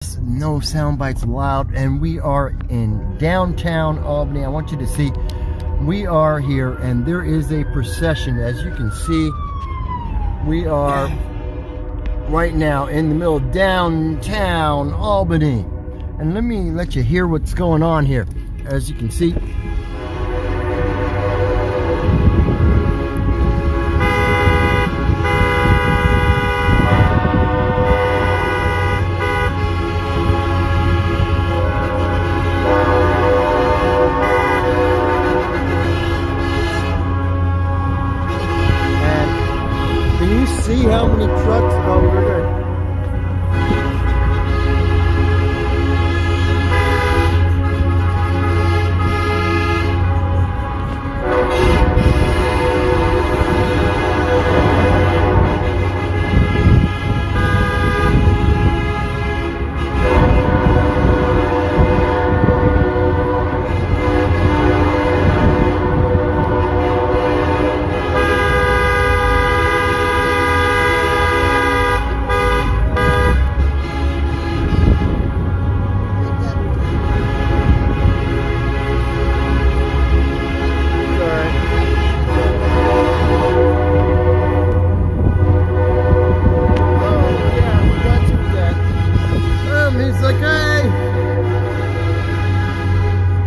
No Soundbites Allowed, and we are in downtown Albany. I want you to see we are here, and there is a procession. As you can see, we are right now in the middle of downtown Albany, and let me let you hear what's going on here. As you can see, see how many trucks are over there.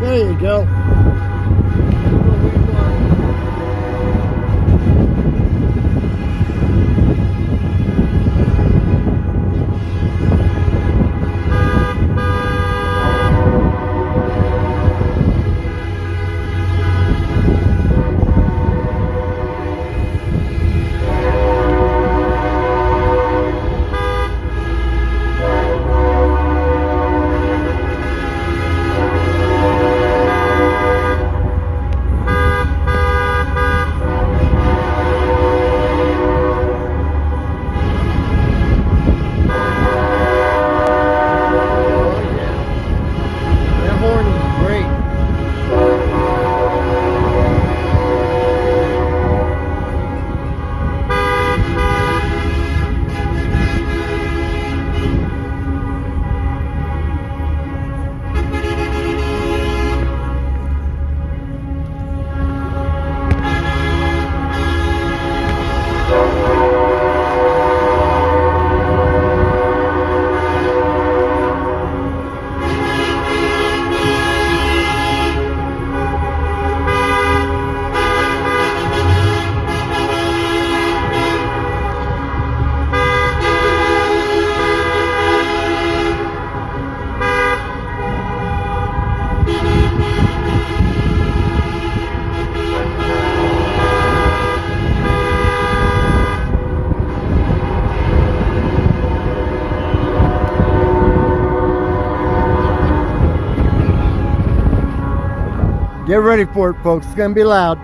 There you go. Get ready for it, folks. It's gonna be loud.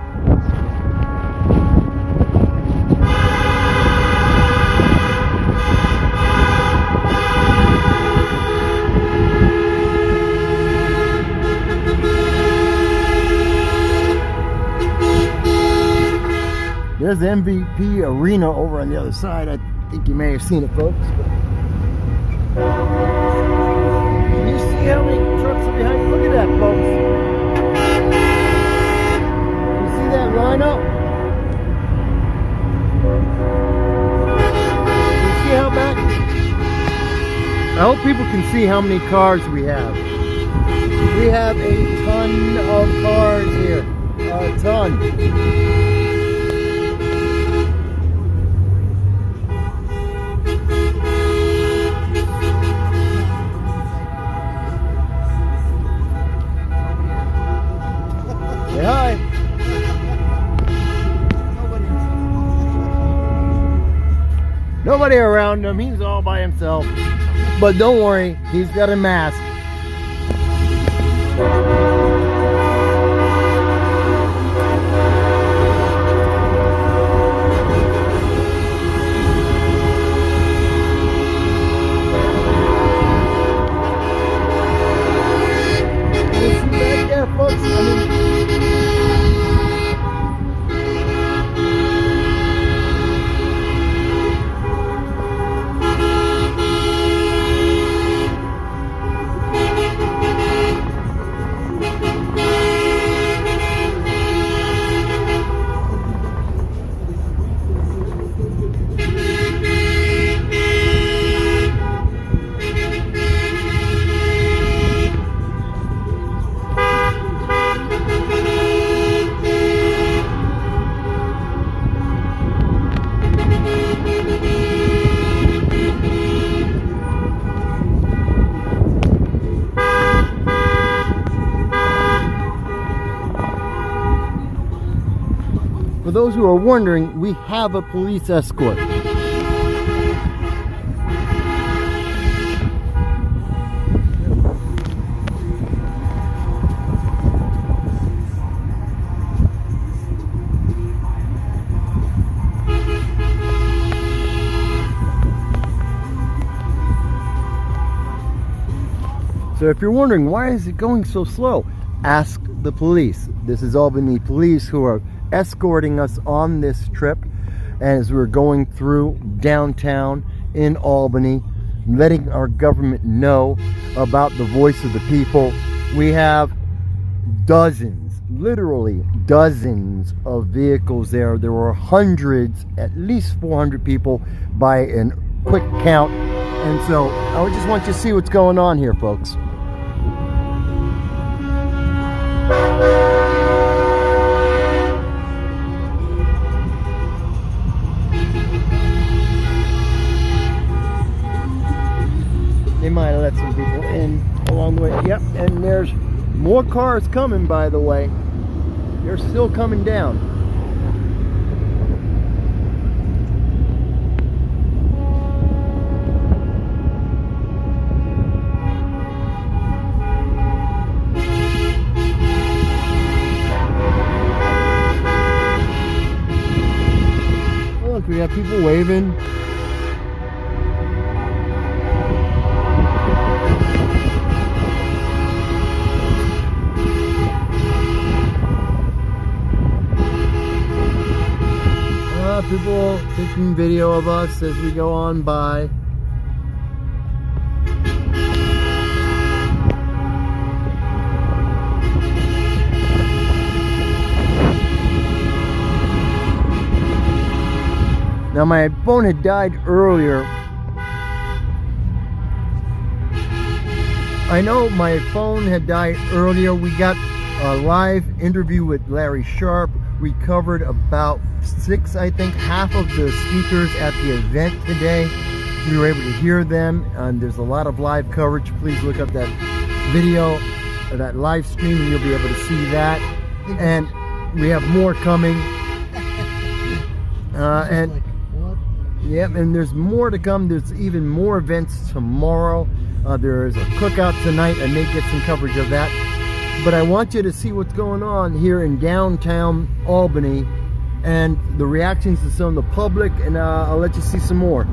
There's the MVP Arena over on the other side. I think you may have seen it, folks. Can you see how many trucks are behind? Look at that, folks. That rhino. You see how back? I hope people can see how many cars we have. We have a ton of cars here. A ton. Say hi. Nobody around him, he's all by himself. But don't worry, he's got a mask. You see back there, folks? For those who are wondering, we have a police escort. So if you're wondering, why is it going so slow? Ask the police. This is Albany police who are escorting us on this trip as we're going through downtown in Albany, letting our government know about the voice of the people. We have dozens, literally dozens of vehicles there. There were hundreds, at least 400 people by a quick count. And so I just want you to see what's going on here, folks. They might have let some people in along the way. Yep, and there's more cars coming, by the way. They're still coming down. Look, we got people waving. People taking video of us as we go on by. Now my phone had died earlier. I know my phone had died earlier. We got a live interview with Larry Sharp. We covered about 6, I think, half of the speakers at the event today. We were able to hear them, and there's a lot of live coverage. Please look up that video, that live stream, and you'll be able to see that. And we have more coming. And there's more to come. There's even more events tomorrow. There is a cookout tonight. I may get some coverage of that. But I want you to see what's going on here in downtown Albany and the reactions to some of the public, and I'll let you see some more.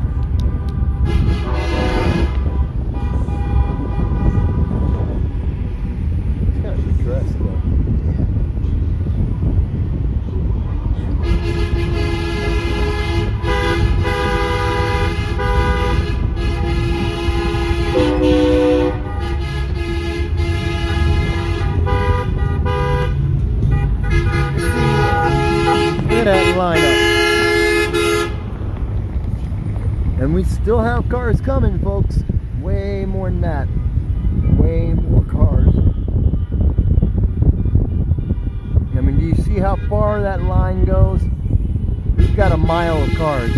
It's kind of dressed though. That lineup, and we still have cars coming, folks. Way more than that. Way more cars. I mean, do you see how far that line goes? We've got a mile of cars.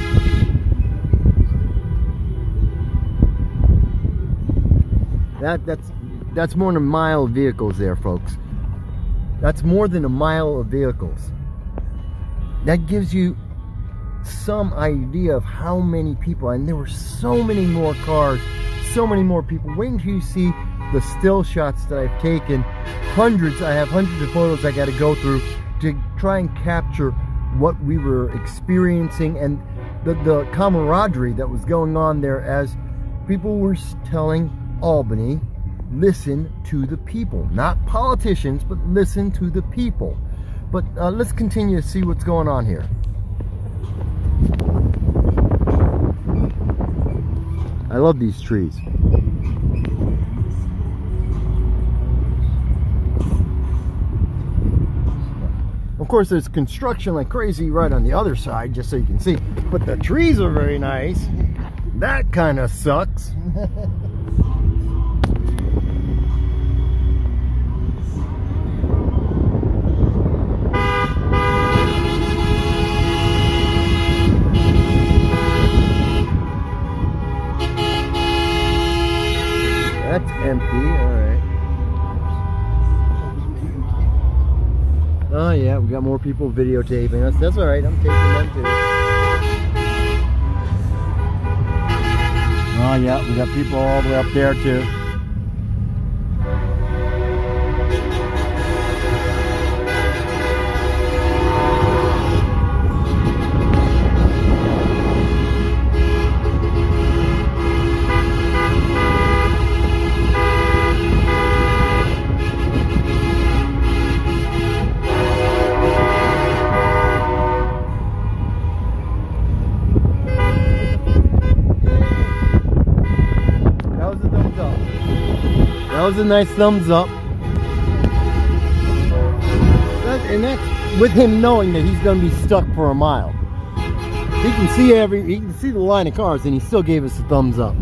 That's more than a mile of vehicles there, folks. That's more than a mile of vehicles. That gives you some idea of how many people, and there were so many more cars, so many more people. Wait until you see the still shots that I've taken. I have hundreds of photos I got to go through to try and capture what we were experiencing and the camaraderie that was going on there as people were telling Albany, listen to the people. Not politicians, but listen to the people. But let's continue to see what's going on here. I love these trees. Of course, there's construction like crazy right on the other side, just so you can see. But the trees are very nice. That kind of sucks. That's empty, all right. Oh yeah, we got more people videotaping us. That's all right. I'm taping them too. Oh yeah, we got people all the way up there too. That was a nice thumbs up. And that's with him knowing that he's going to be stuck for a mile. He can see the line of cars, and he still gave us a thumbs up.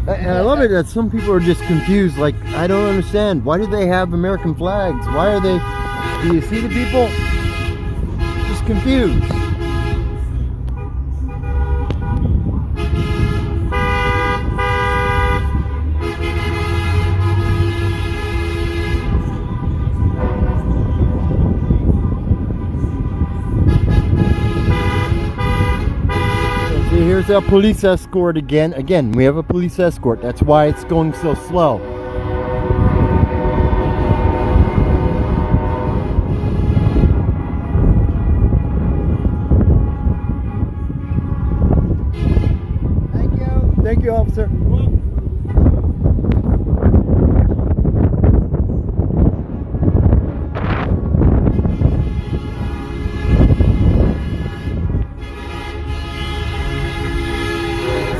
And I love it that some people are just confused. Like, I don't understand. Why do they have American flags? Why are they? Do you see the people? Just confused. See, here's our police escort again. Again, we have a police escort. That's why it's going so slow. Thank you, officer.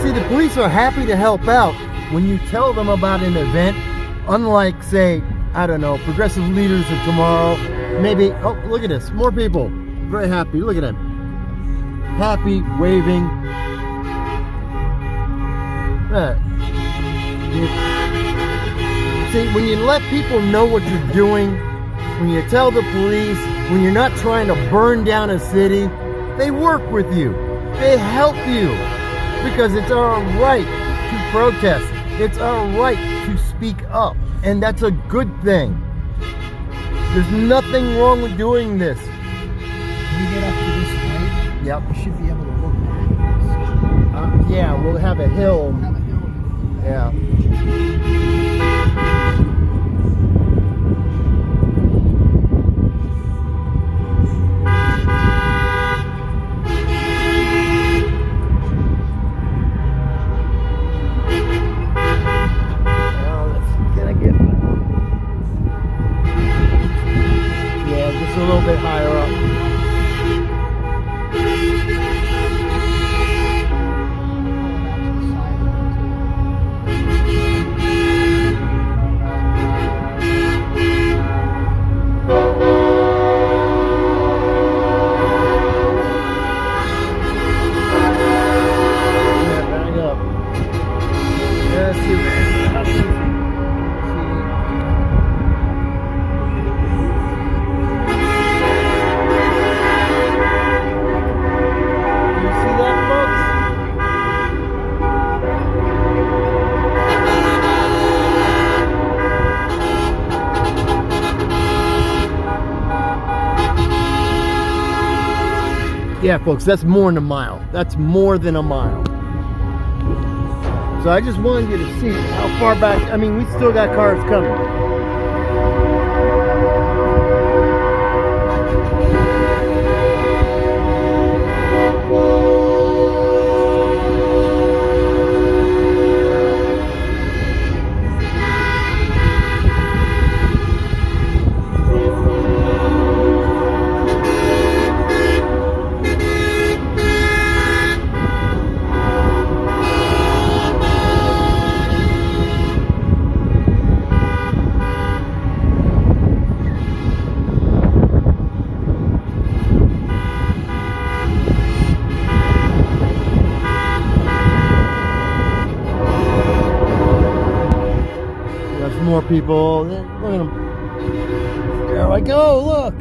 See, the police are happy to help out when you tell them about an event, unlike, say, I don't know, progressive leaders of tomorrow. Maybe, oh, look at this, more people. Very happy, look at them. Happy, waving. See, when you let people know what you're doing, when you tell the police, when you're not trying to burn down a city, they work with you. They help you. Because it's our right to protest. It's our right to speak up. And that's a good thing. There's nothing wrong with doing this. When you get up to this height, yep, you should be able to look back. Yeah, we'll have a hill. Yeah. Just a little bit higher up. Yeah, folks, that's more than a mile. That's more than a mile. So I just wanted you to see how far back. I mean, we still got cars coming. More people. Look at them. There I go, look.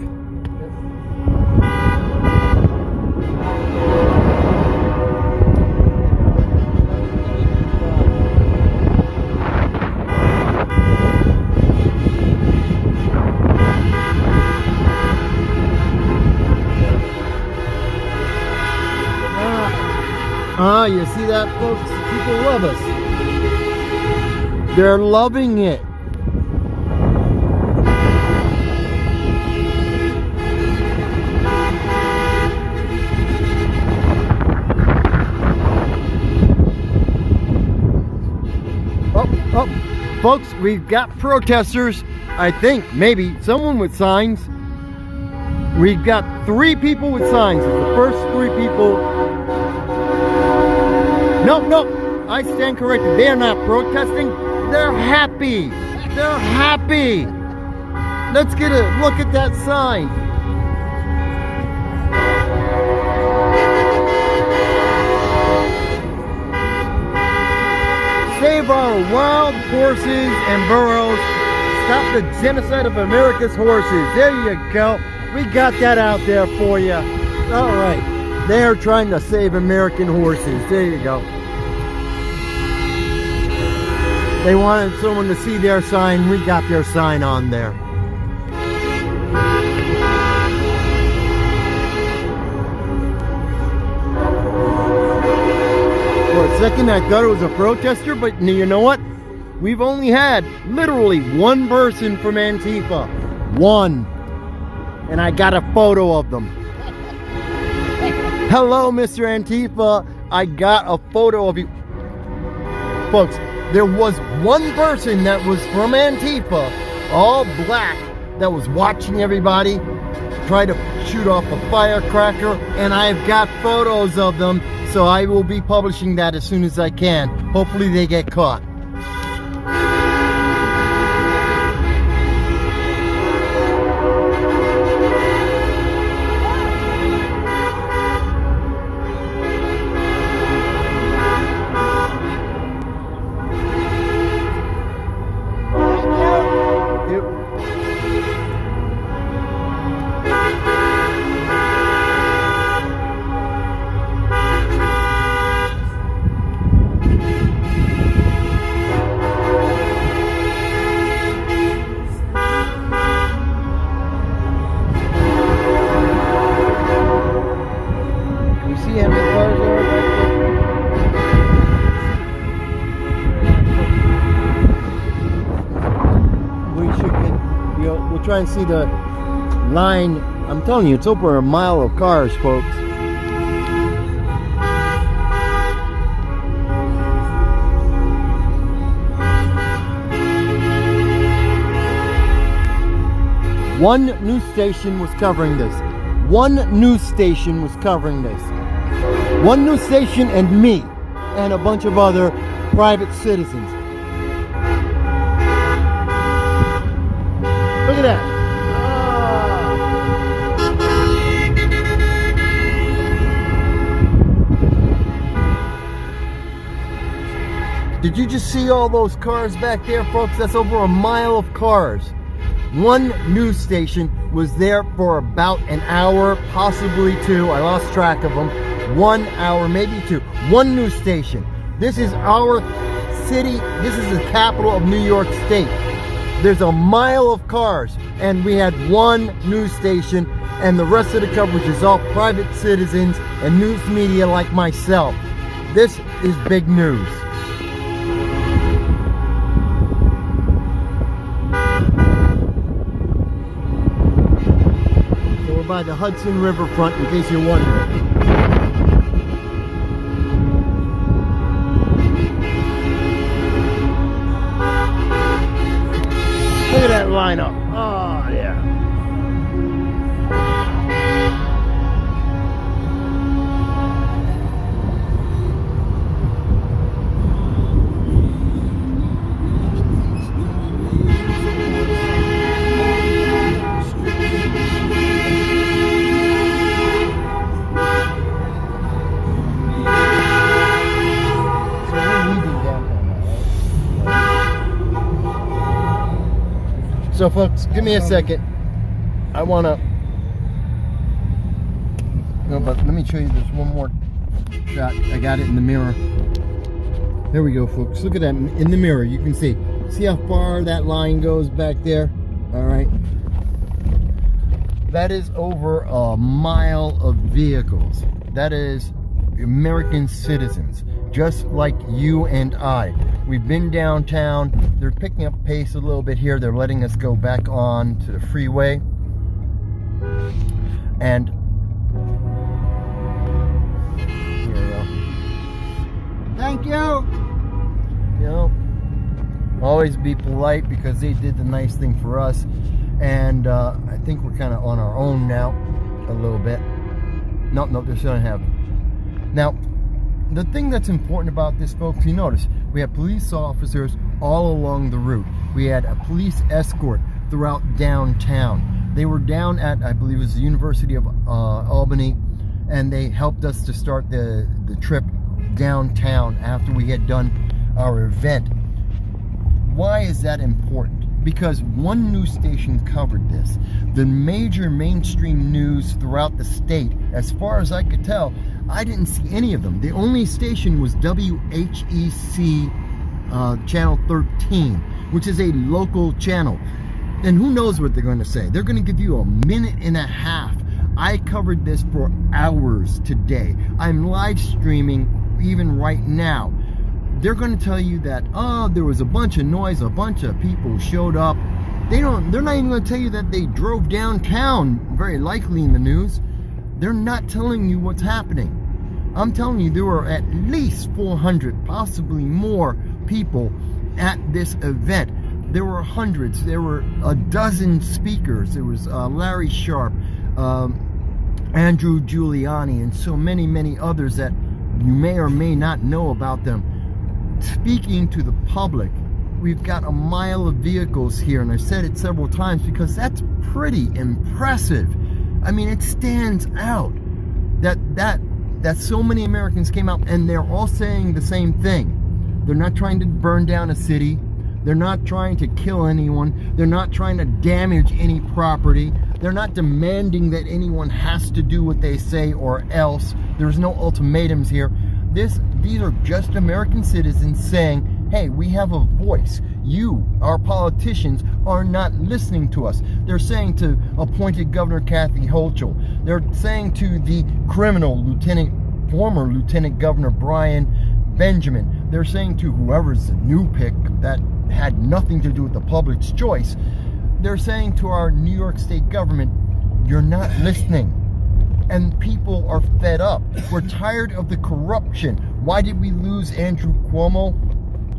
Ah, you see that, folks? People love us. They're loving it. Oh, folks, we've got protesters. I think maybe someone with signs. We've got 3 people with signs. It's the first 3 people. Nope. I stand corrected. They are not protesting. They're happy. They're happy. Let's get a look at that sign. Save our wild horses and burros. Stop the genocide of America's horses. There you go. We got that out there for you. All right. They're trying to save American horses. There you go. They wanted someone to see their sign. We got their sign on there. For a second, I thought it was a protester, but you know what? We've only had literally 1 person from Antifa. 1. And I got a photo of them. Hello, Mr. Antifa. I got a photo of you. Folks, there was 1 person that was from Antifa, all black, that was watching everybody try to shoot off a firecracker, and I've got photos of them, so I will be publishing that as soon as I can. Hopefully they get caught. Try and see the line. I'm telling you, it's over a mile of cars, folks. One news station was covering this. One news station was covering this. One news station and me and a bunch of other private citizens. Look at that. Did you just see all those cars back there, folks? That's over a mile of cars. One news station was there for about an hour, possibly 2. I lost track of them. 1 hour, maybe 2. One news station. This is our city. This is the capital of New York State. There's a mile of cars, and we had 1 news station, and the rest of the coverage is all private citizens and news media like myself. This is big news. So we're by the Hudson Riverfront, in case you're wondering. Look at that lineup. Oh, yeah. So folks, give me a second. I want to... No, but let me show you this one more shot. I got it in the mirror. There we go, folks. Look at that in the mirror. You can see. See how far that line goes back there? All right. That is over a mile of vehicles. That is American citizens, just like you and I. We've been downtown. They're picking up pace a little bit here. They're letting us go back on to the freeway. And here we go. Thank you. You know, always be polite because they did the nice thing for us. And I think we're kind of on our own now, a little bit. Nope, they're still gonna have. Now, the thing that's important about this, folks, you notice we have police officers all along the route. We had a police escort throughout downtown. They were down at, I believe it was the University of Albany, and they helped us to start the trip downtown after we had done our event. Why is that important? Because one news station covered this. The major mainstream news throughout the state, as far as I could tell, I didn't see any of them. The only station was WHEC Channel 13, which is a local channel. And who knows what they're going to say. They're going to give you a minute and a half. I covered this for hours today. I'm live streaming even right now. They're going to tell you that, oh, there was a bunch of noise, a bunch of people showed up. They're not even going to tell you that they drove downtown, very likely in the news. They're not telling you what's happening. I'm telling you, there were at least 400, possibly more people at this event. There were hundreds. There were a dozen speakers. There was Larry Sharp, Andrew Giuliani, and so many, many others that you may or may not know about them. Speaking to the public. We've got a mile of vehicles here, and I've said it several times because that's pretty impressive. I mean, it stands out that so many Americans came out, and they're all saying the same thing. They're not trying to burn down a city. They're not trying to kill anyone. They're not trying to damage any property. They're not demanding that anyone has to do what they say or else. There's no ultimatums here. These are just American citizens saying, hey, we have a voice. You, our politicians, are not listening to us. They're saying to appointed Governor Kathy Hochul. They're saying to the criminal former Lieutenant Governor Brian Benjamin. They're saying to whoever's the new pick that had nothing to do with the public's choice. They're saying to our New York State government, you're not listening. And people are fed up. We're tired of the corruption. Why did we lose Andrew Cuomo?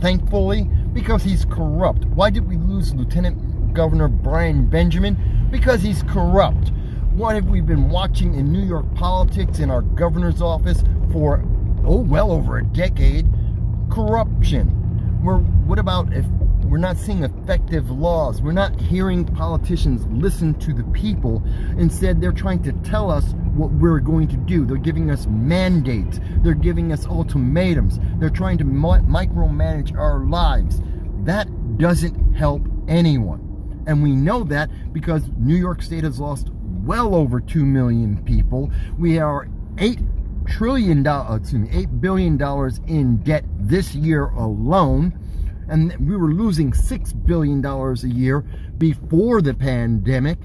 Thankfully, because he's corrupt. Why did we lose Lieutenant Governor Brian Benjamin? Because he's corrupt. What have we been watching in New York politics in our governor's office for, well over a decade? Corruption. What about if we're not seeing effective laws? We're not hearing politicians listen to the people. Instead, they're trying to tell us what we're going to do. They're giving us mandates. They're giving us ultimatums. They're trying to micromanage our lives. That doesn't help anyone. And we know that because New York State has lost well over 2 million people. We are $8 billion in debt this year alone. And we were losing $6 billion a year before the pandemic.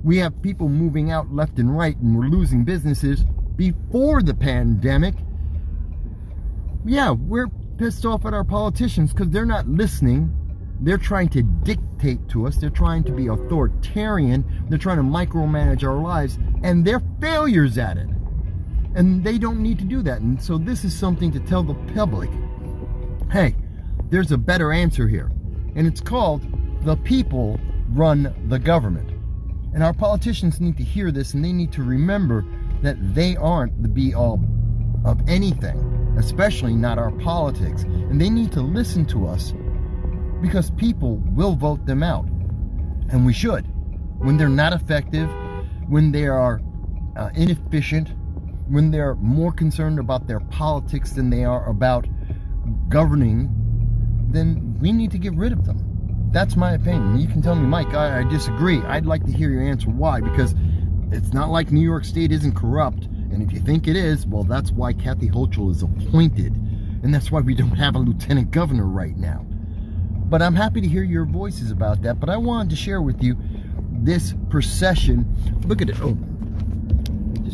We have people moving out left and right, and we're losing businesses before the pandemic. Yeah, we're pissed off at our politicians because they're not listening. They're trying to dictate to us. They're trying to be authoritarian. They're trying to micromanage our lives, and they're failures at it. And they don't need to do that. And so this is something to tell the public. Hey, there's a better answer here, and it's called the people run the government. And our politicians need to hear this, and they need to remember that they aren't the be-all of anything, especially not our politics. And they need to listen to us because people will vote them out, and we should. When they're not effective, when they are inefficient, when they're more concerned about their politics than they are about governing, then we need to get rid of them. That's my opinion. You can tell me, Mike, I disagree. I'd like to hear your answer why, because it's not like New York State isn't corrupt. And if you think it is, well, that's why Kathy Hochul is appointed. And that's why we don't have a lieutenant governor right now. But I'm happy to hear your voices about that. But I wanted to share with you this procession. Look at it. Oh,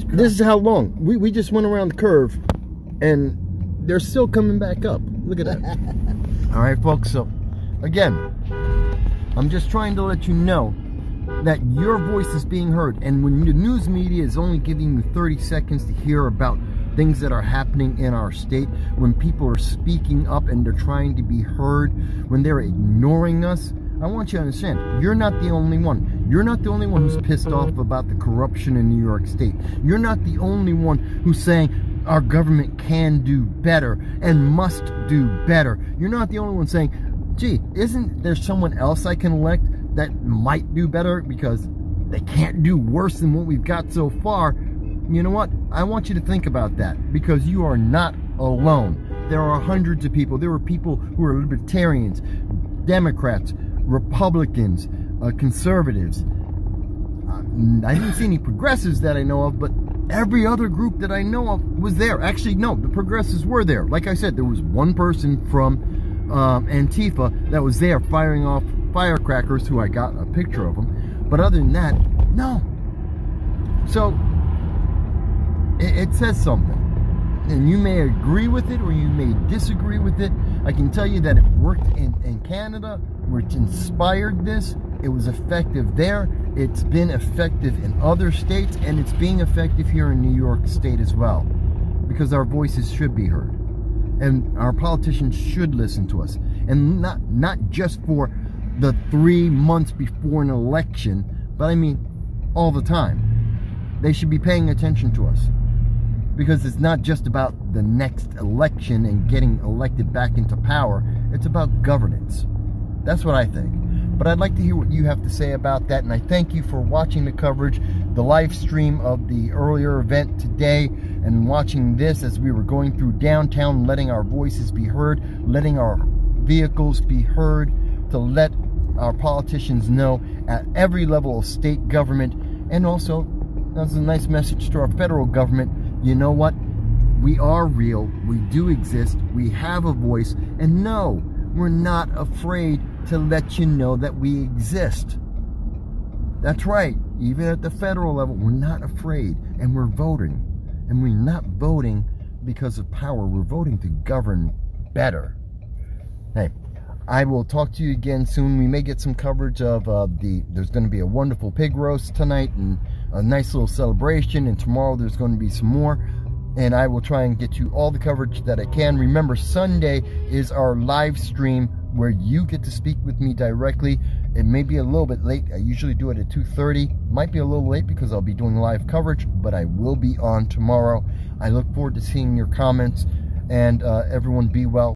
this is how long. We just went around the curve. and they're still coming back up. Look at that. All right, folks. So, again, I'm just trying to let you know that your voice is being heard. And when the news media is only giving you 30 seconds to hear about things that are happening in our state, when people are speaking up and they're trying to be heard, when they're ignoring us, I want you to understand, you're not the only one. You're not the only one who's pissed off about the corruption in New York State. You're not the only one who's saying our government can do better and must do better. You're not the only one saying, gee, isn't there someone else I can elect that might do better because they can't do worse than what we've got so far? You know what? I want you to think about that, because you are not alone. There are hundreds of people. There are people who are libertarians, Democrats, Republicans, conservatives. I didn't see any progressives that I know of, but every other group that I know of was there. Actually, no, the progressives were there. Like I said, there was one person from Antifa that was there firing off firecrackers, who I got a picture of them. But other than that, no. So it says something, and you may agree with it or you may disagree with it. I can tell you that it worked in Canada, which inspired this. It was effective there. It's been effective in other states, and it's being effective here in New York State as well, because our voices should be heard, and our politicians should listen to us, and not just for the 3 months before an election, but I mean all the time. They should be paying attention to us, because it's not just about the next election and getting elected back into power. It's about governance. That's what I think. But I'd like to hear what you have to say about that. And I thank you for watching the coverage, the live stream of the earlier event today, and watching this as we were going through downtown, letting our voices be heard, letting our vehicles be heard, to let our politicians know at every level of state government. And also, that's a nice message to our federal government. You know what? We are real. We do exist. We have a voice. And no, we're not afraid to let you know that we exist. That's right. Even at the federal level, we're not afraid. And we're voting. And we're not voting because of power. We're voting to govern better. Hey, I will talk to you again soon. We may get some coverage of there's going to be a wonderful pig roast tonight and a nice little celebration, and tomorrow there's going to be some more, and I will try and get you all the coverage that I can. Remember, Sunday is our live stream where you get to speak with me directly. It may be a little bit late. I usually do it at 2:30. Might be a little late because I'll be doing live coverage, but I will be on tomorrow. I look forward to seeing your comments, and everyone be well.